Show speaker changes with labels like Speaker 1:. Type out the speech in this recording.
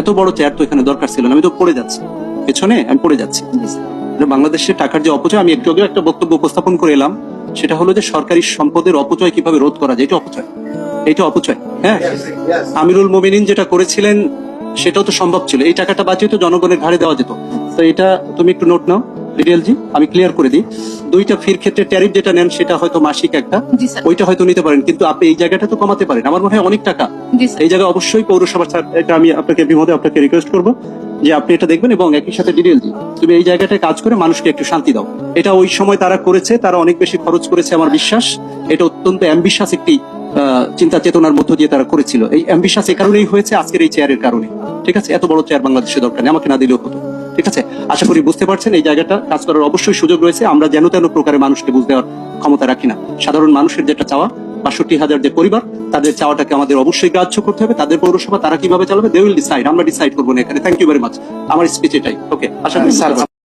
Speaker 1: এত বড় চেয়ার তো এখানে দরকার ছিল না, আমি তো পড়ে যাচ্ছি পেছনে, আমি পড়ে যাচ্ছি। বাংলাদেশের টাকার যে অপচয়, আমি একটু আগে একটা বক্তব্য উপস্থাপন করে এলাম, সেটা হলো যে সরকারি সম্পদের অপচয় কিভাবে রোধ করা যায়। এটা অপচয়, এটা অপচয়। হ্যাঁ, আমিরুল মোমিনিন যেটা করেছিলেন সেটাও তো সম্ভব ছিল, এই টাকাটা বাঁচিয়ে তো জনগণের ঘাড়ে দেওয়া যেত। তো এটা তুমি একটু নোট নাও রিয়েলজি, আমি ক্লিয়ার করে দিই। দুইটা ফির ক্ষেত্রে ট্যারিফ যেটা নেন সেটা হয়তো মাসিক একটা, ওইটা হয়তো নিতে পারেন, কিন্তু আপনি এই জায়গাটা তো কমাতে পারেন। আমার মনে হয় অনেক টাকা এই জায়গায় অবশ্যই পৌরসভা, এটা আমি আপনাকে বিমোদে আপনাকে রিকোয়েস্ট করবো যে আপনি এটা দেখবেন, এবং একই সাথে ডিটেলজি তুমি এই জায়গাটায় কাজ করে মানুষকে একটু শান্তি দাও। এটা ওই সময় তারা করেছে, তারা অনেক বেশি খরচ করেছে আমার বিশ্বাস। এটা অত্যন্ত অ্যাম্বিশাস একটি চিন্তা চেতনার মধ্য দিয়ে তারা করেছিল। এই অ্যাম্বিশাস এই কারণেই হয়েছে আজকের এই চেয়ারের কারণে। ঠিক আছে, এত বড় চেয়ার বাংলাদেশে দরকার নেই, আমাকে না দিলেও হতো। ঠিক আছে, আশা করি বুঝতে পারছেন এই জায়গাটা কাজ করার অবশ্যই সুযোগ রয়েছে। আমরা যেন তেন প্রকারের মানুষকে বুঝতে দেওয়ার ক্ষমতা রাখি না। সাধারণ মানুষের যেটা চাওয়া, ৬২,০০০ যে পরিবার, তাদের চাওয়াটাকে আমাদের অবশ্যই গ্রাহ্য করতে হবে। তাদের পৌরসভা তারা কিভাবে চালাবে, দে উইল ডিসাইড, আমরা ডিসাইড করবো না এখানে। Thank you very much. আমার স্পিচ এটাই। ওকে, আশা করি স্যার